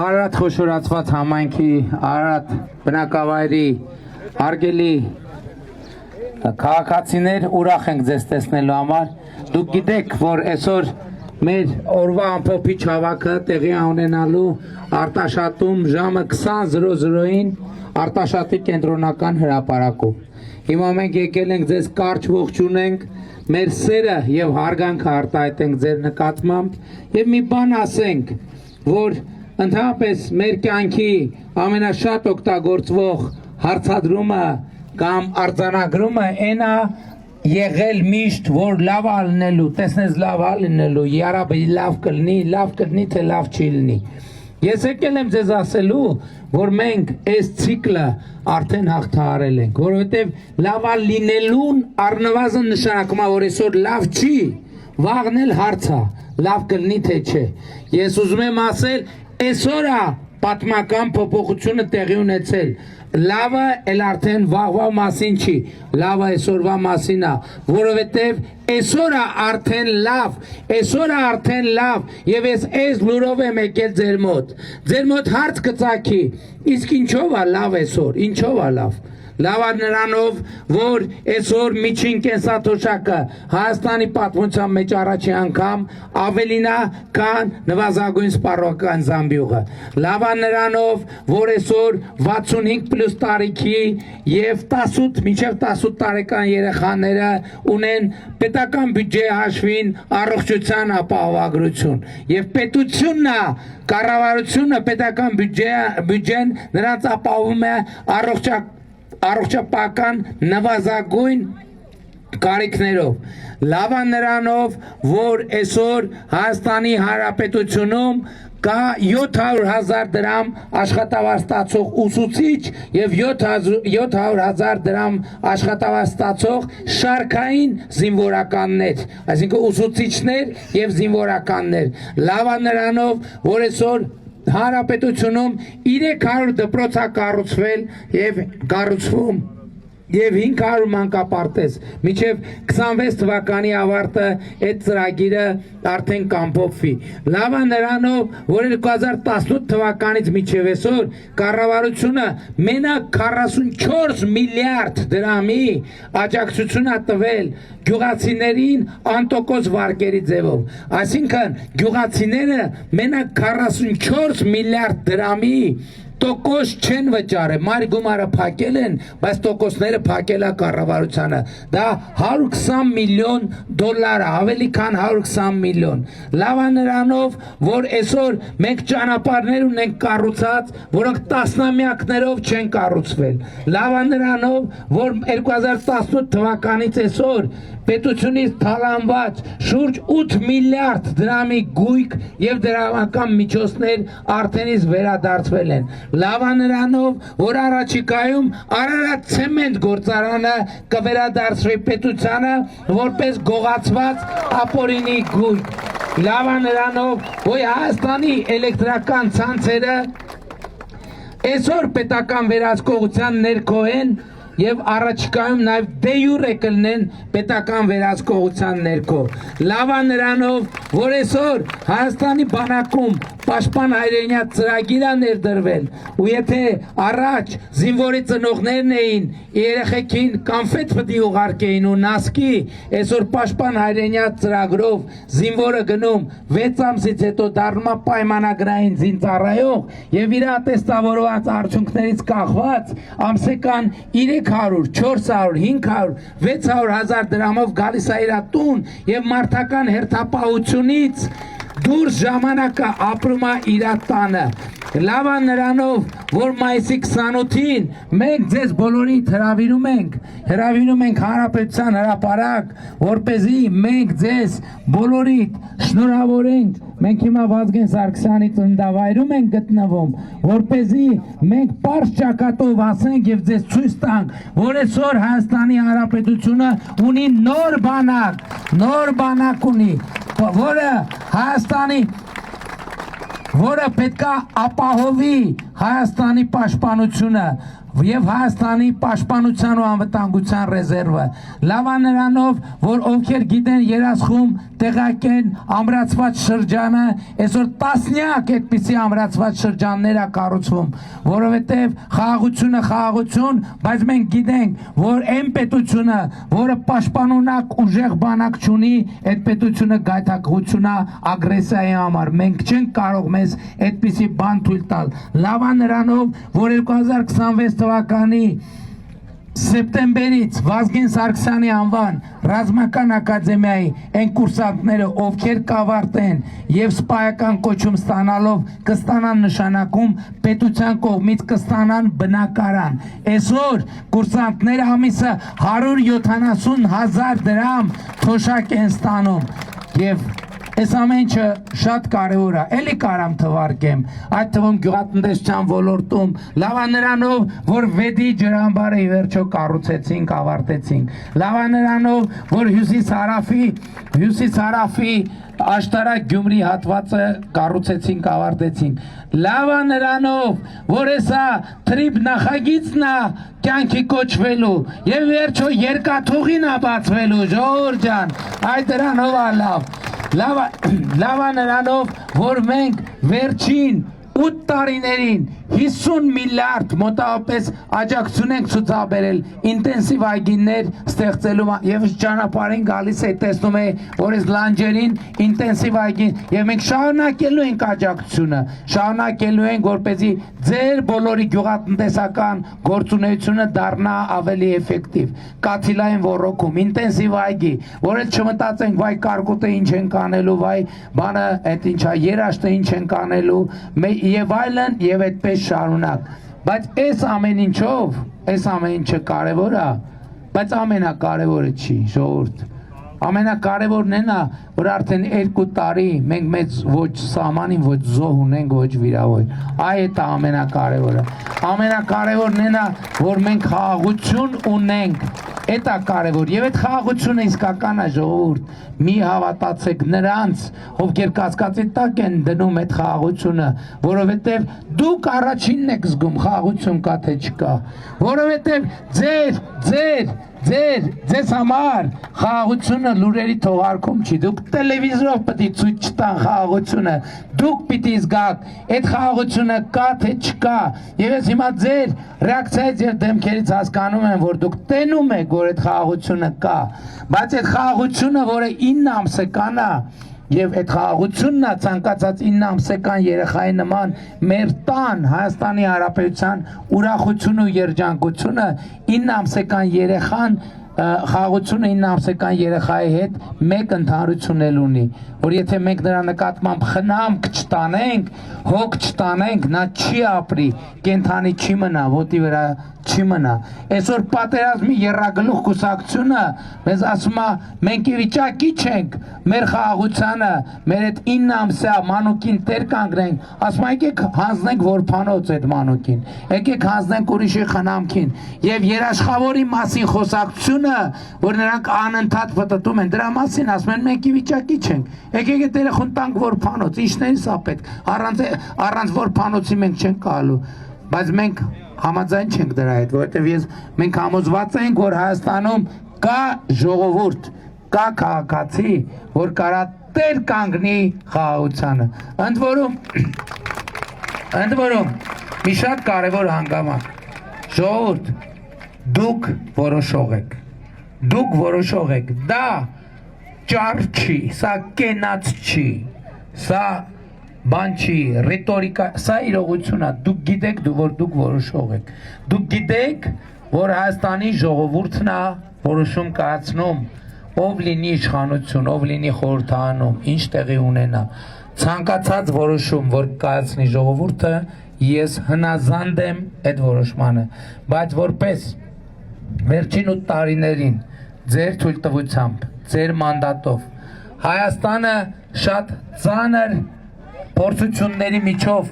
Արարատ խոշորացված համայնքի Արարատ բնակավայրի հարգելի քաղաքացիներ, ուրախ ենք ձեզ տեսնելու համար։ Դուք գիտեք, որ այսօր մեր օրվա ամփոփիչ հավաքը տեղի ունենալու Արտաշատում ժամը 20:00-ին Արտաշատի կենտրոնական հրապարակում։ Հիմա մենք եկել ենք ձեզ կարճ ողջունենք, մեր սերը եւ հարգանքը արտահայտենք ձեր նկատմամբ եւ մի բան ասենք, որ ընդհանրապես մեր կյանքի ամենաշատ օգտագործվող հարցադրումը կամ արձանագրումը այնա եղել միշտ, որ լավ ալնելու, տեսնես լավ ալնելու, յարաբի լավ կլինի, թե լավ չի լինի։ Ես եկել եմ ձեզ ասելու, որ մենք այս ցիկլը արդեն հաղթահարել ենք, որովհետև լավ լինելուն առնվազն նշանակում է, որ այսօր լավ չի, վաղն էլ հարց է, լավ կլինի, թե չէ։ Ես ուզում եմ ասել, այսօր է պատմական փոփոխությունը տեղի ունեցել։ Լավը էլ արդեն վաղվա մասին չի, լավը այսօրվա մասին է, որովհետև այսօրը արդեն լավ, եւ ես լուրով եմ եկել ձեր մոտ հարց կծագի, իսկ ինչով է լավ այսօր, ինչով է լավ։ Լավ է նրանով, որ այսօր միջին կենսաթոշակը Հայաստանի պատմության մեջ առաջի անգամ ավելին է, քան նվազագույն սպառողական զամբյուղը։ Լավ է նրանով, որ այսօր 65+ տարիքի եւ 18 մինչեւ 18 տարեկան երեխաները ունեն պետական բյուջեի հաշվին առողջության ապահովագրություն եւ պետությունն է, կառավարությունը պետական բյուջեն նրանց ապահովում է առողջապահական նվազագույն կարիքներով։ Լավ է նրանով, որ այսօր Հայաստանի Հանրապետությունում կա 700,000 դրամ աշխատավարձ ստացող ուսուցիչ եւ 700,000 դրամ աշխատավարձ ստացող շարքային զինվորականներ, այսինքն ուսուցիչներ եւ զինվորականներ։ Լավ է նրանով, որ այսօր Հանրապետությունում 300 դպրոց է կառուցվել եւ կառուցվում եւ 500 մանկապարտեզ մինչեւ 26 թվականի ավարտը այդ ծրագիրը արդեն կամփոփվի։ Լավ է նրանով, որ 2018 թվականից մինչեւ այսօր կառավարությունը մենակ 44 միլիարդ դրամի աջակցություն է տվել գյուղացիներին անտոկոս վարկերի ձևով։ Այսինքն գյուղացիները մենակ 44 միլիարդ դրամի տոկոս չեն վճարել, մայր գումարը փակել են, բայց տոկոսները փակել է կառավարությանը։ Դա 120 միլիոն դոլար, ավելի քան 120 միլիոն։ Լավ է նրանով, որ այսօր մենք ճանապարհներ ունենք կառուցած, որոնք տասնամյակներով չեն կառուցվել։ Լավ է նրանով, որ 2018 թվականից այսօր պետությունից թալանված շուրջ 8 միլիարդ դրամի գույք եւ դրամական միջոցներ արդենից վերադարձվել են։ Լավ է նրանով, որ առաջիկայում Արարատ ցեմենտ գործարանը կվերադարձվի պետությանը որպես գողացված ապօրինի գույք։ Լավ է նրանով, որ Հայաստանի էլեկտրական ցանցերը այսօր պետական վերահսկողության ներքո են եւ առաջիկայում նաեւ դե յուրե կլինեն պետական վերահսկողության ներքո։ Լավ է նրանով, որ այսօր Հայաստանի բանակում պաշտպան հայրենիա ծրագիրը ներդրվել, ու եթե առաջ զինվորի ծնողներն էին երեխեքին կոնֆետ պիտի ուղարկեին ու նասկի, այսօր պաշտպան հայրենիա ծրագրով զինվորը գնում 6 ամսից հետո դառնում է պայմանագրային զինծառայող եւ իր ատեստավորված արդյունքներից կախված ամսական 300, 400, 500, 600,000 դրամով գալիս է իր տուն եւ մարդական հերթապահությունից դուրս ժամանակը ապրում է իր տանը։ Լավ է նրանով, որ մայիսի 28-ին մենք ձեզ բոլորիդ հրավիրում ենք Հանրապետության հրապարակ, որպեսզի մենք ձեզ բոլորիդ շնորհավորենք։ Մենք հիմա Վազգեն Սարգսյանի ծննդավայրում ենք գտնվում, որպեսզի մենք պարզ ճակատով ասենք եւ ձեզ ցույց տանք, որ այսօր Հայաստանի Հանրապետությունը ունի նոր բանակ ունի, որը պետքա ապահովի Հայաստանի պաշտպանությունը, եւ Հայաստանի պաշտպանության ու անվտանգության ռեզերվը լավա նրանով որ ովքեր գիտեն երաշխում տեղակեն ամրացված շրջանը այսօր տասնյակ այդպիսի ամրացված շրջաններ է կառուցվում որովհետեւ խաղաղություն բայց մենք գիտենք որ այն պետությունը որը պաշտպանունակ ուժեղ բանակ չունի այդ պետությունը գայթակղությունա ագրեսիայի համար մենք չենք կարող մեզ այդպիսի բան թույլ տալ լավա նրանով որ 2026 թվականի սեպտեմբերից Վազգեն Սարգսյանի անվան ռազմական ակադեմիայի այն կուրսանտները ովքեր կավարտեն եւ սպայական կոչում ստանալով կստանան նշանակում պետության կողմից կստանան բնակարան այսօր կուրսանտները ամիսը 170,000 դրամ թոշակ են ստանում եւ Այս ամենը շատ կարևոր է, էլի կարամ թվարկեմ, այդ թվում գյուղատնտեսության ոլորտում, լավա նրանով, որ վեդի ջրամբարը ի վերջո կառուցեցինք, ավարտեցինք, լավա նրանով, որ հյուսիս հարավի աշտարակ Գյումրի հատվածը կառուցեցինք, ավարտեցինք, լավա նրանով, որ էսա թրիպ նախագիծն է կյանքի կոչվելու եւ վերջո երկաթուղին է բացվելու, ժողովուրդ ջան, այդ դրանով է լավա նրանով, որ մենք վերջին 8 տարիներին 50 միլիարդ մոտավորապես աջակցություն ենք ցուցաբերել ինտենսիվ այգիներ ստեղծելու եւ ճանապարհին գալիս է տեսնում է որ այս լանջերին ինտենսիվ այգի եւ մենք շարունակելու ենք աջակցությունը շարունակելու ենք որպեսզի ձեր բոլորի գյուղատնտեսական գործունեությունը դառնա ավելի էֆեկտիվ կաթիլային ռոռոկում ինտենսիվ այգի որ էլ չմտածենք վայ կարկուտը ինչ են կանելու վայ բանը այդ ինչա երաշտը ինչ են կանելու եւ այլն եւ այդպես շարունակ բայց այս ամեն ինչով այս ամեն ինչը կարևոր է բայց ամենակարևորը չի ժողովուրդ ամենակարևորն է նա որ արդեն 2 տարի մենք մեծ ոչ սահմանին ոչ զոհ ունենք ոչ վիրավոր այդ է ամենակարևորն է նա որ մենք խաղաղություն ունենք Էդ է կարևոր եւ այդ խաղաղությունը իսկական է ժողովուրդ մի հավատացեք նրանց ովքեր կասկածի տակ են դնում այդ խաղաղությունը որովհետեւ դուք առաջինն եք զգում խաղաղություն կա թե չկա որովհետեւ ձեզ համար խաղաղությունը լուրերի թողարկում չի դուք տելևիզորով պիտի ցույց չտան խաղաղությունը դուք պիտի զգաք այդ խաղաղությունը կա թե չկա եւ ես հիմա ձեր ռեակցիայից եւ դեմքերից հասկանում եմ որ դուք տենում եք որ այդ խաղաղությունը կա բայց այդ խաղաղությունը որը 9 ամսական է Եվ այդ խաղաղությունն է ցանկացած 9 ամսական երեխայի նման մեր տան Հայաստանի Հանրապետության ուրախությունը ու երջանկությունը 9 ամսական երեխան խաղաղությունը 9 ամսական երեխայի հետ մեկ ընդհանրություն էլ ունի որ եթե մենք նրա նկատմամբ խնամք չտանենք հոգ չտանենք նա չի ապրի կենթանի չի մնա ոտի վրա չի մնա այսօր պատերազմի երրագլուխ կուսակցությունը մեզ ասում է մենք ի վիճակի չենք մեր խաղաղությանը մեր այդ 9 ամսյա մանուկին տեր կանգնենք ասում եկեք հանձնենք որփանոց այդ մանուկին եկեք հանձնենք ուրիշի խնամքին եւ երաշխավորի մասին խոսակցությունը որ նրանք անընդհատ վտտում են դրա մասին ասում են մենք ի վիճակի չենք եկեք այդ երախուն տանք որփանոց ինչներից է պետք առանց որփանոցի մենք չենք գալու բայց մենք համաձայն չենք դրա հետ որովհետեւ մենք համոզված ենք որ Հայաստանում կա ժողովուրդ կա քաղաքացի որ կարա տեր կանգնի խաղաղությանը ընդ որում մի շատ կարևոր հանգամանք ժողովուրդ դուք որոշող եք դա ճար չի սա կենաց չի սա բան չի ռետորիկա սա իրողություն է դուք գիտեք որ դուք որոշող եք դուք գիտեք որ Հայաստանի ժողովուրդն է որոշում կայացնում ով լինի իշխանություն ով լինի խորհրդարանում ինչ տեղի ունենա ցանկացած որոշում որ կայացնի ժողովուրդը ես հնազանդ եմ այդ որոշմանը բայց որպես վերջին 8 տարիներին ձեր թույլտվությամբ ձեր մանդատով Հայաստանը շատ ծանր փորձությունների միջով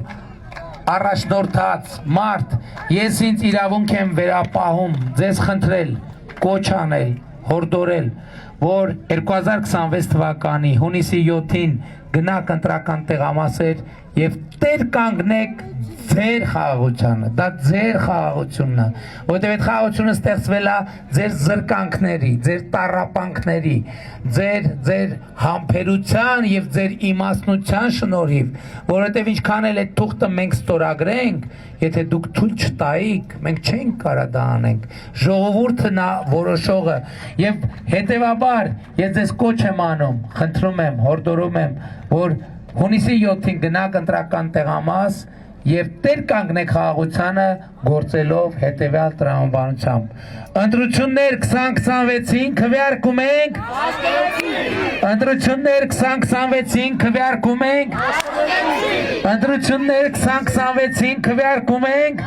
առաջնորդած մարդ ես ինձ իրավունք եմ վերապահում ձեզ խնդրել կոչ անել հորդորել որ 2026 թվականի հունիսի 7-ին գնաք ընտրական տեղամասեր եւ տեր կանգնեք ձեր խաղաղությունը, դա ձեր խաղաղությունն է, որտեղ այդ խաղաղությունը ստեղծվել է ձեր զրկանքների, ձեր տառապանքների, ձեր համբերության եւ ձեր իմաստնության շնորհիվ, որովհետեւ ինչքան էլ այդ թուղթը մենք ստորագրենք, եթե դուք թույլ չտայիք, մենք չենք կարող դա անենք։ Ժողովուրդն է որոշողը եւ հետեւաբար ես ձեզ կոչ եմ անում, խնդրում եմ, հորդորում եմ, որ հունիսի 7-ին գնաք ընտրական տեղամաս եւ տեր կանգնեք խաղաղությանը գործելով հետեւյալ տրամաբանությամբ։ Ընտրություններ 2026-ին քվեարկում ենք։ Ընտրություններ 2026-ին քվեարկում ենք։ Ընտրություններ 2026-ին քվեարկում ենք։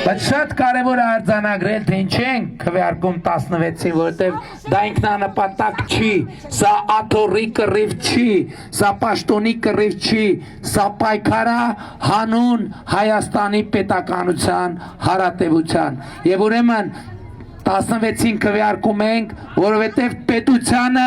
Բայց շատ կարևոր է արձանագրել, թե ինչ ենք քվեարկում 16-ին, որովհետեւ դա ինքնանպատակ չի, սա աթոռի կռիվ չի, սա պաշտոնի կռիվ չի, սա պայքար է հանուն Հայաստանի պետականության հարատևության։ Եվ ուրեմն 16-ին քվեարկում ենք, որովհետև պետությանը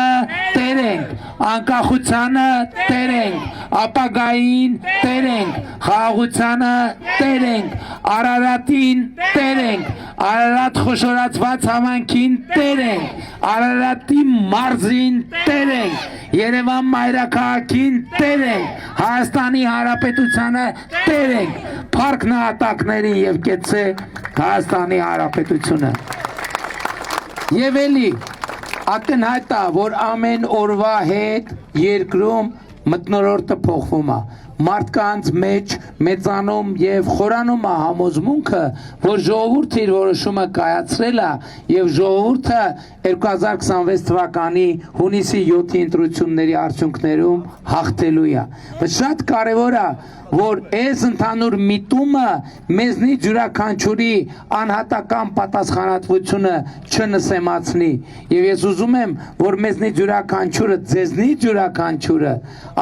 տեր ենք, անկախությանը տեր ենք, ապագային տեր ենք, խաղաղությանը տեր ենք, Արարատին տեր ենք, Արարատ խոշորացված համայնքին տեր ենք, Արարատի մարզին տեր ենք, Երևան մայրաքաղաքին տեր ենք, Հայաստանի Հանրապետությանը տեր ենք, փառք նահատակներին եւ կեցե Հայաստանի Հանրապետությունը։ Եվ էլի ակնհայտ է, որ ամեն օրվա հետ երկրում մթնոլորտը փոխվում է, մարդկանց մեջ մեծանում եւ խորանում է համոզմունքը, որ ժողովուրդը իր որոշումը կայացրել է եւ ժողովուրդը 2026 թվականի հունիսի 7-ի ընտրությունների արդյունքներում հաղթելու է։ Բայց շատ կարեւոր է, որ այս ընդհանուր միտումը մեզնից յուրաքանչյուրի անհատական պատասխանատվությունը չնսեմացնի եւ ես ուզում եմ, որ մեզնից յուրաքանչյուրը, ձեզնից յուրաքանչյուրը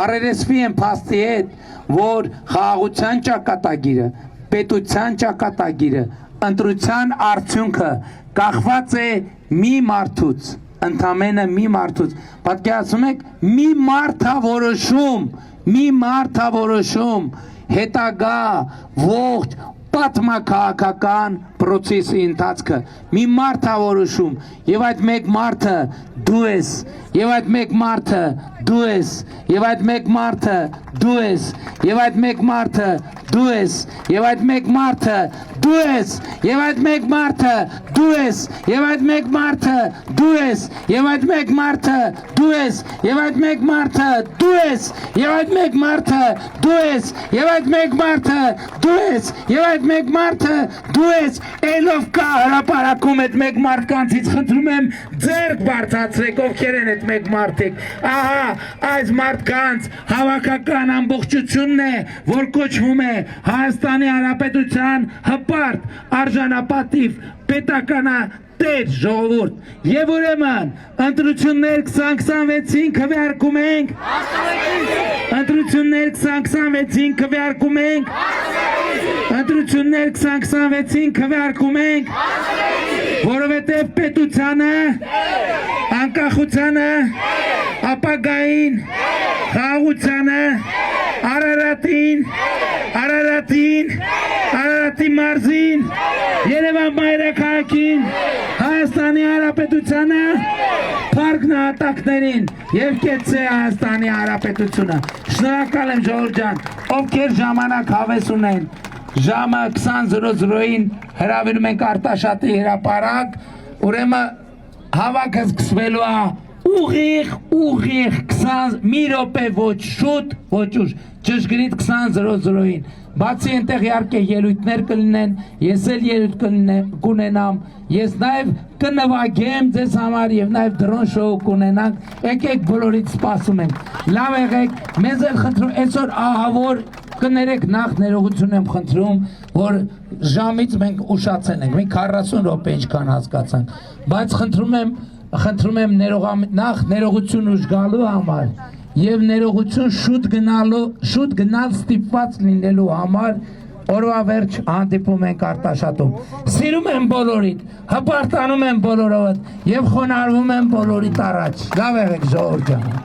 առերեսվի են փաստի հետ, որ խաղաղության ճակատագիրը, պետության ճակատագիրը, ընտրության արդյունքը կախված է մի մարդուց, ընդամենը մի մարդուց, պատկերացնում եք, մի մարդ է որոշում, մի մարդ է որոշում հետագա ողջ պատմաքաղաքական process-ի ընթացքը, մի մարդ է որոշում եւ այդ մեկ մարդը դու ես, եւ այդ մեկ մարդը դու ես, եւ այդ մեկ մարդը դու ես, եւ այդ մեկ մարդը դու ես, եւ այդ մեկ մարդը դու ես, եւ այդ մեկ մարդը դու ես, եւ այդ մեկ մարդը դու ես, եւ այդ մեկ մարդը դու ես, եւ այդ մեկ մարդը դու ես, եւ այդ մեկ մարդը դու ես, եւ այդ մեկ մարդը դու ես, եւ այդ մեկ մարդը դու ես, ելով կա հրապարակում այդ մեկ մարդկանցից խնդրում եմ ձեռք բարձրացրեք, ովքեր են այդ մեկ մարդիկ, ահա այս մարդկանց հավաքական ամբողջությունն է, որ կոչվում է Հայաստանի Հանրապետության հպարտ, արժանապատիվ, պետականատեր ժողովուրդ եւ ուրեմն ընտրություններ 2026-ին քվեարկում ենք, ընտրություններ 2026-ին քվեարկում ենք, ընտրություններ 2026-ին քվեարկում ենք, որովհետև պետությանը, անկախությանը, ապագային, խաղաղությանը, Արարատի մարզին, Երևան մայրաքաղաքին, Հայաստանի Հանրապետությանը, փառք նահատակներին եւ կեցե Հայաստանի Հանրապետությունը։ Շնորհակալ եմ ժողովուրդ ջան, ովքեր ժամանակ հավես ունեն, ժամը 20:00-ին հրավիրում ենք Արտաշատի հրապարակ, ուրեմն հավաքը սկսվելու է ուղիղ 20 մի րոպե ոչ շուտ, ոչ ուշ, ճշգրիտ 20:00-ին։ Բացի այնտեղ իհարկե ելույթներ կլինեն, ես էլ ելույթ կունենամ, ես նաև կնվագեմ ձեզ համար եւ նաև դրոն շոու կունենանք, եկեք բոլորից սպասում ենք, լավ եղեք, մեզ էլ խնդրում, այսօր ահավոր կներեք նախ ներողություն եմ խնդրում, որ ժամից մենք ուշացել ենք, մենք 40 րոպե ինչքան հասկացանք, բայց խնդրում եմ նախ ներողություն ուժ գալու համար եւ ներողություն շուտ գնալ ստիպված լինելու համար օրվա վերջ հանդիպում ենք Արտաշատում։ Սիրում եմ բոլորիդ, հպարտանում եմ բոլորովդ եւ խոնարհվում եմ բոլորիդ առաջ։ Լավ եղեք ժողովուրդ ջան։